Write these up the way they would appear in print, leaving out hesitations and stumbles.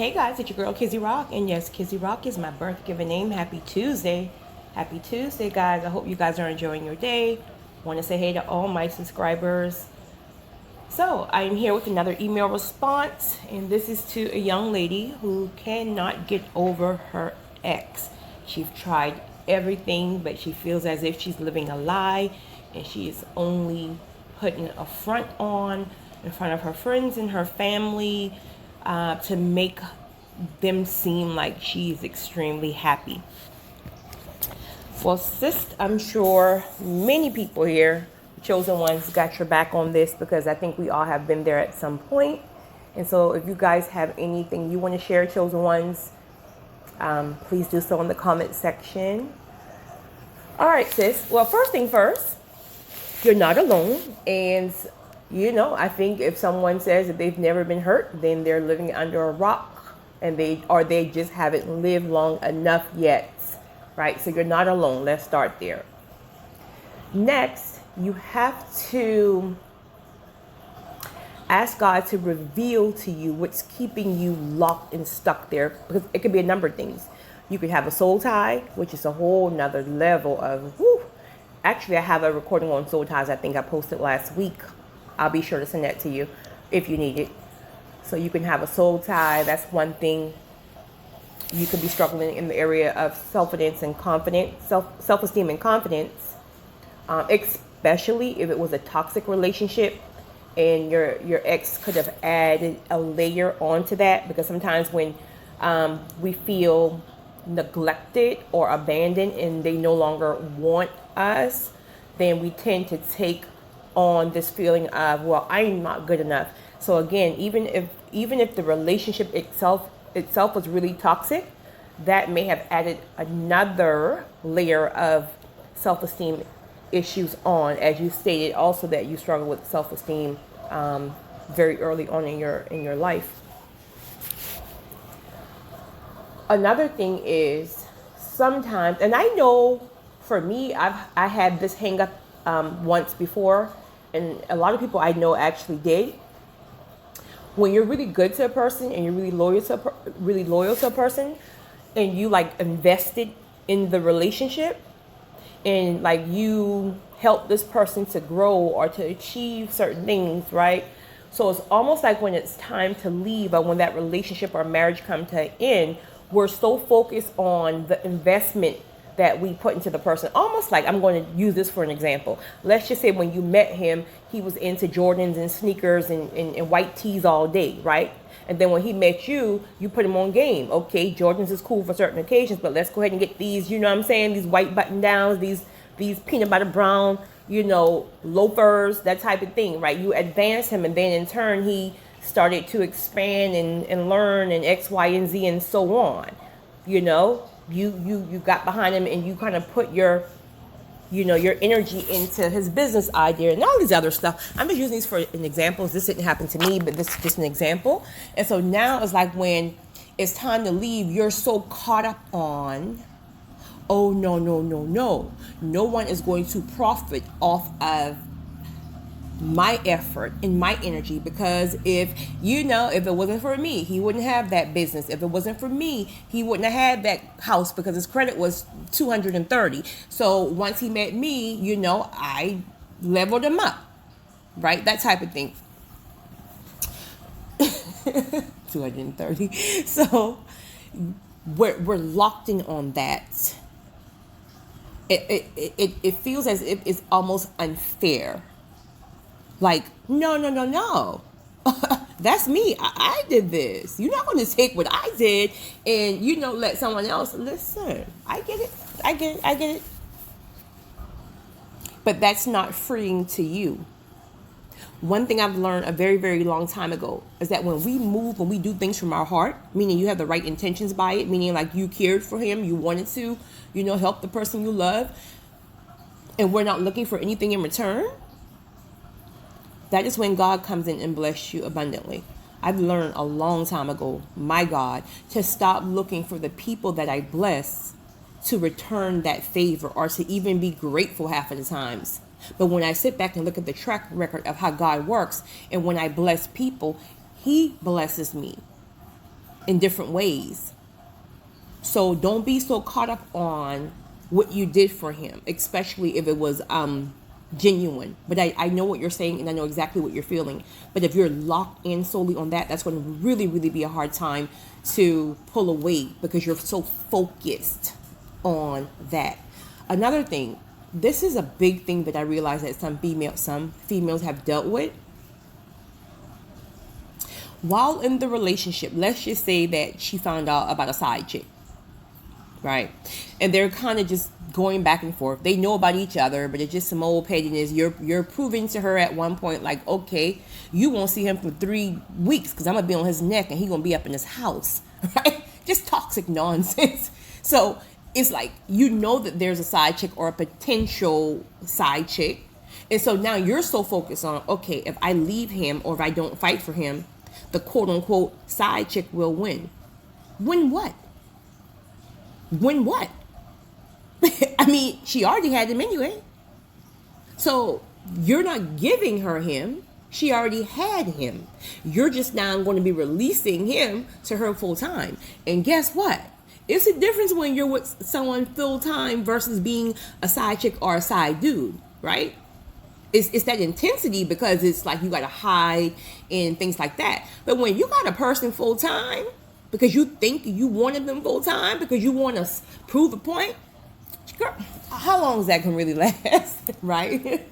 Hey guys, it's your girl Kizzy Rock, and yes, Kizzy Rock is my birth given name. Happy Tuesday. Happy Tuesday, guys. I hope you guys are enjoying your day. Want to say hey to all my subscribers. So, I'm here with another email response, and this is to a young lady who cannot get over her ex. She's tried everything, but she feels as if she's living a lie, and she is only putting a front on in front of her friends and her family to make them seem like she's extremely happy. Well, sis, I'm sure many people here, chosen ones, got your back on this because I think we all have been there at some point. And so if you guys have anything you want to share, chosen ones, please do so in the comment section. All right, sis. Well, first thing first, you're not alone. And, I think if someone says that they've never been hurt, then they're living under a rock, and they just haven't lived long enough yet, right? So you're not alone. Let's start there. Next, you have to ask God to reveal to you what's keeping you locked and stuck there, because it could be a number of things. You could have a soul tie, which is a whole nother level of whew. Actually, I have a recording on soul ties I think I posted last week. I'll be sure to send that to you if you need it. So you can have a soul tie. That's one thing. You could be struggling in the area of self-esteem and confidence, especially if it was a toxic relationship and your ex could have added a layer onto that, because sometimes when we feel neglected or abandoned and they no longer want us, then we tend to take on this feeling of, well, I'm not good enough. So again, even if the relationship itself was really toxic, that may have added another layer of self-esteem issues on, as you stated also that you struggle with self-esteem very early on in your life. Another thing is sometimes, and I know for me, I had this hang up once before, and a lot of people I know actually did. When you're really good to a person and you're really loyal to a person, and you like invested in the relationship, and like you help this person to grow or to achieve certain things, right? So it's almost like when it's time to leave, or when that relationship or marriage come to an end, we're so focused on the investment that we put into the person. Almost like, I'm going to use this for an example. Let's just say when you met him, he was into Jordans and sneakers and white tees all day, right? And then when he met you, you put him on game. Okay, Jordans is cool for certain occasions, but let's go ahead and get these, you know what I'm saying? These white button downs, these peanut butter brown, loafers, that type of thing, right? You advance him, and then in turn, he started to expand and learn and X, Y, and Z and so on. You got behind him, and you kind of put your energy into his business idea and all these other stuff. I'm just using these for an example. This didn't happen to me, but this is just an example. And so now it's like when it's time to leave, you're so caught up on, oh, no. No one is going to profit off of my effort and my energy, because if it wasn't for me, he wouldn't have that business. If it wasn't for me, he wouldn't have had that house, because his credit was 230. So once he met me, I leveled him up, right? That type of thing. 230. So we're locked in on that. It feels as if it's almost unfair. Like, no. That's me. I did this. You're not going to take what I did and, let someone else. Listen, I get it. But that's not freeing to you. One thing I've learned a very, very long time ago is that when we do things from our heart, meaning you have the right intentions by it, meaning like you cared for him, you wanted to, help the person you love, and we're not looking for anything in return, that is when God comes in and bless you abundantly. I've learned a long time ago, my God, to stop looking for the people that I bless to return that favor, or to even be grateful half of the times. But when I sit back and look at the track record of how God works, and when I bless people, He blesses me. in different ways. So don't be so caught up on what you did for him, especially if it was genuine. But I know what you're saying, and I know exactly what you're feeling. But if you're locked in solely on that, that's going to really, really be a hard time to pull away, because you're so focused on that. Another thing, this is a big thing that I realize that some females have dealt with. While in the relationship, let's just say that she found out about a side chick, right? And they're kind of just going back and forth. They know about each other, but it's just some old pettiness. You're proving to her at one point, like, okay, you won't see him for 3 weeks because I'm gonna be on his neck and he gonna be up in his house, right? Just toxic nonsense. So it's like, you know that there's a side chick or a potential side chick, and so now you're so focused on, okay, if I leave him or if I don't fight for him, the quote-unquote side chick will win. Win what? Win what? I mean, she already had him anyway. So you're not giving her him. She already had him. You're just now going to be releasing him to her full time. And guess what? It's a difference when you're with someone full time versus being a side chick or a side dude, right? It's that intensity, because it's like you got to hide and things like that. But when you got a person full time, because you think you wanted them full time, because you want to prove a point, girl, how long is that can really last, right?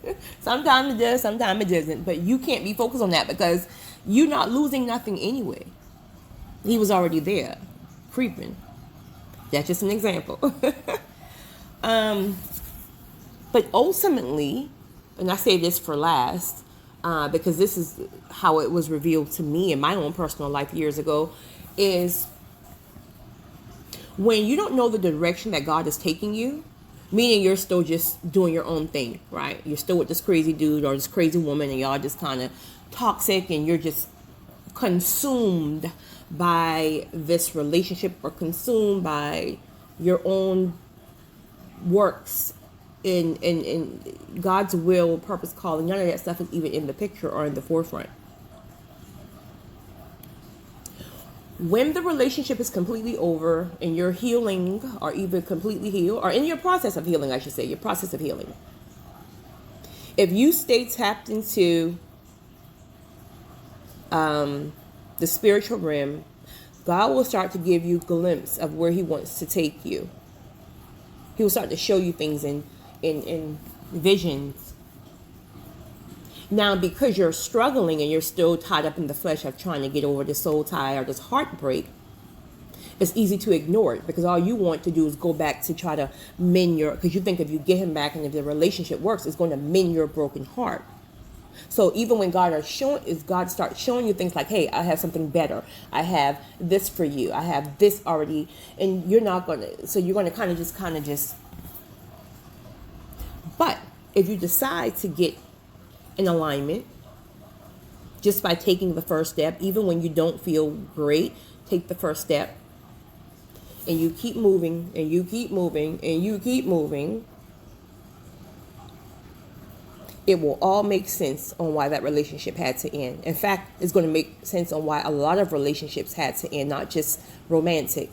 Sometimes it does, sometimes it doesn't. But you can't be focused on that, because you're not losing nothing anyway. He was already there, creeping. That's just an example. But ultimately, and I say this for last, because this is how it was revealed to me in my own personal life years ago, is when you don't know the direction that God is taking you, meaning you're still just doing your own thing, right? You're still with this crazy dude or this crazy woman, and y'all just kind of toxic, and you're just consumed by this relationship or consumed by your own works in God's will, purpose, calling. None of that stuff is even in the picture or in the forefront. When the relationship is completely over and you're healing, or even completely healed, or in your process of healing, I should say, your process of healing, if you stay tapped into the spiritual realm, God will start to give you a glimpse of where he wants to take you. He will start to show you things in visions. Now, because you're struggling and you're still tied up in the flesh of trying to get over this soul tie or this heartbreak, it's easy to ignore it, because all you want to do is go back to try to mend because you think if you get him back and if the relationship works, it's going to mend your broken heart. So even when God starts showing you things like, hey, I have something better. I have this for you. I have this already. And you're going to kind of just. But if you decide to get in alignment just by taking the first step, even when you don't feel great, take the first step, and you keep moving and you keep moving and you keep moving, it will all make sense on why that relationship had to end. In fact, it's going to make sense on why a lot of relationships had to end, not just romantic.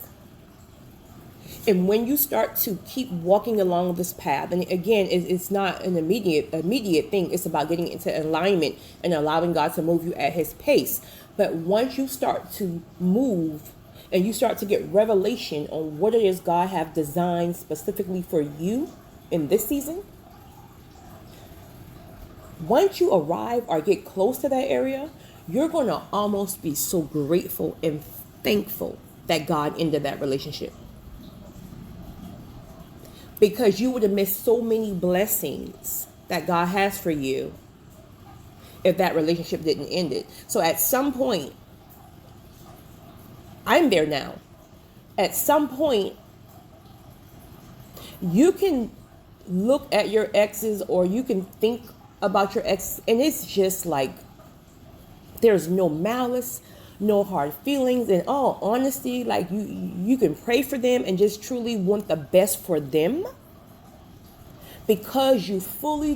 And when you start to keep walking along this path, and again, it's not an immediate thing. It's about getting into alignment and allowing God to move you at his pace. But once you start to move and you start to get revelation on what it is God have designed specifically for you in this season, once you arrive or get close to that area, you're going to almost be so grateful and thankful that God ended that relationship. Because you would have missed so many blessings that God has for you if that relationship didn't end it. So at some point, I'm there now. At some point, you can look at your exes, or you can think about your ex, and it's just like there's no malice, no hard feelings. In all honesty, like you can pray for them and just truly want the best for them, because you fully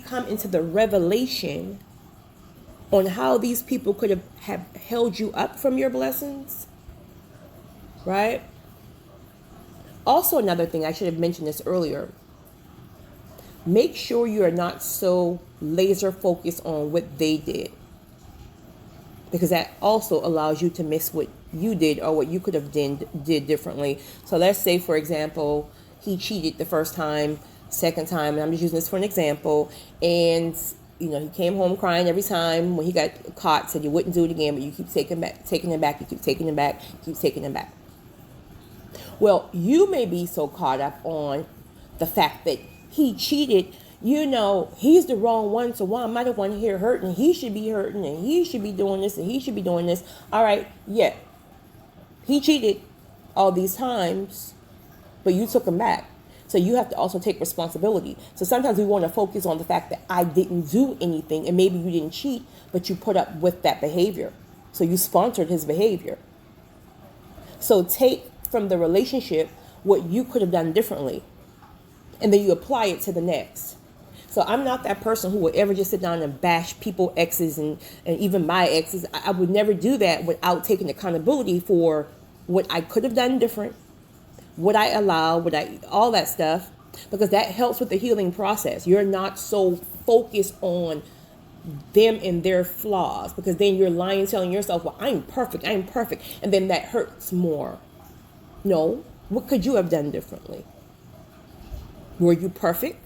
come into the revelation on how these people could have held you up from your blessings. right? Also, another thing, I should have mentioned this earlier. Make sure you are not so laser focused on what they did, because that also allows you to miss what you did or what you could have did differently. So let's say, for example, he cheated the first time, second time, and I'm just using this for an example, and he came home crying every time when he got caught, said you wouldn't do it again, but you keep taking him back, you keep taking him back, keep taking him back. Well, you may be so caught up on the fact that he cheated, he's the wrong one, so why am I the one here hurting? He should be hurting, and he should be doing this, and he should be doing this. All right, yeah, he cheated all these times, but you took him back. So you have to also take responsibility. So sometimes we want to focus on the fact that I didn't do anything, and maybe you didn't cheat, but you put up with that behavior. So you sponsored his behavior. So take from the relationship what you could have done differently, and then you apply it to the next. So I'm not that person who would ever just sit down and bash people exes and even my exes. I would never do that without taking accountability for what I could have done different, what I allow, all that stuff, because that helps with the healing process. You're not so focused on them and their flaws, because then you're lying, telling yourself, well, I'm perfect, and then that hurts more. No, what could you have done differently? Were you perfect?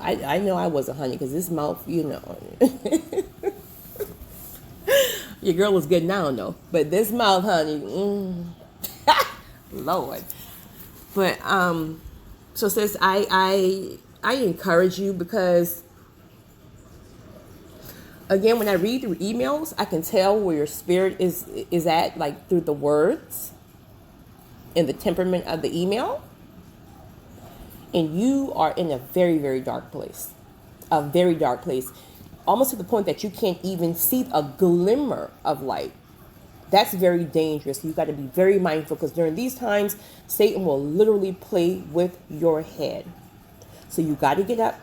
I know I wasn't, honey, because this mouth, Your girl was good now, though. But this mouth, honey, Lord. But, so sis, I encourage you, because, again, when I read through emails, I can tell where your spirit is at, like through the words and the temperament of the email. And you are in a very, very dark place, almost to the point that you can't even see a glimmer of light. That's very dangerous. You got to be very mindful, because during these times, Satan will literally play with your head. So you got to get up.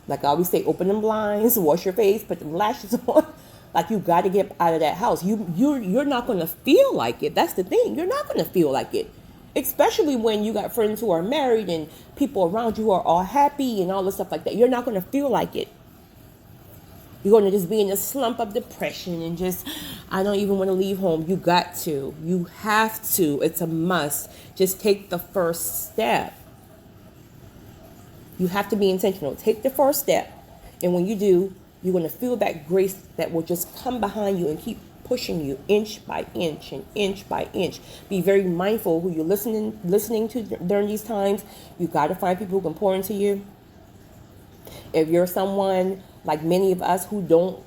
Like I always say, open them blinds, wash your face, put them lashes on. Like, you got to get out of that house. You're not going to feel like it. That's the thing. You're not going to feel like it. Especially when you got friends who are married and people around you who are all happy and all this stuff like that. You're not going to feel like it. You're going to just be in a slump of depression and just, I don't even want to leave home. You got to. You have to. It's a must. Just take the first step. You have to be intentional. Take the first step. And when you do, you're going to feel that grace that will just come behind you and keep pushing you inch by inch and inch by inch. Be very mindful who you're listening to during these times. You got to find people who can pour into you. If you're someone like many of us who don't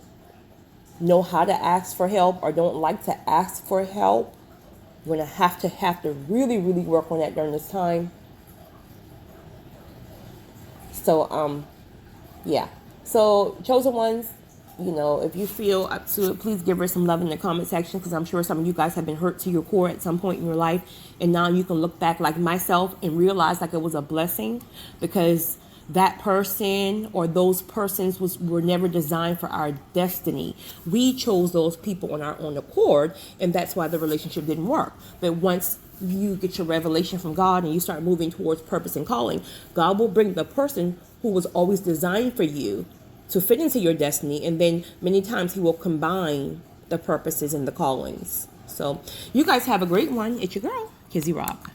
know how to ask for help or don't like to ask for help, you're going to have to really, really work on that during this time. So, yeah. So, chosen ones, if you feel up to it, please give her some love in the comment section, because I'm sure some of you guys have been hurt to your core at some point in your life. And now you can look back like myself and realize like it was a blessing, because that person or those persons were never designed for our destiny. We chose those people on our own accord, and that's why the relationship didn't work. But once you get your revelation from God and you start moving towards purpose and calling, God will bring the person who was always designed for you to fit into your destiny, and then many times he will combine the purposes and the callings. So you guys have a great one. It's your girl, Kizzy Rock.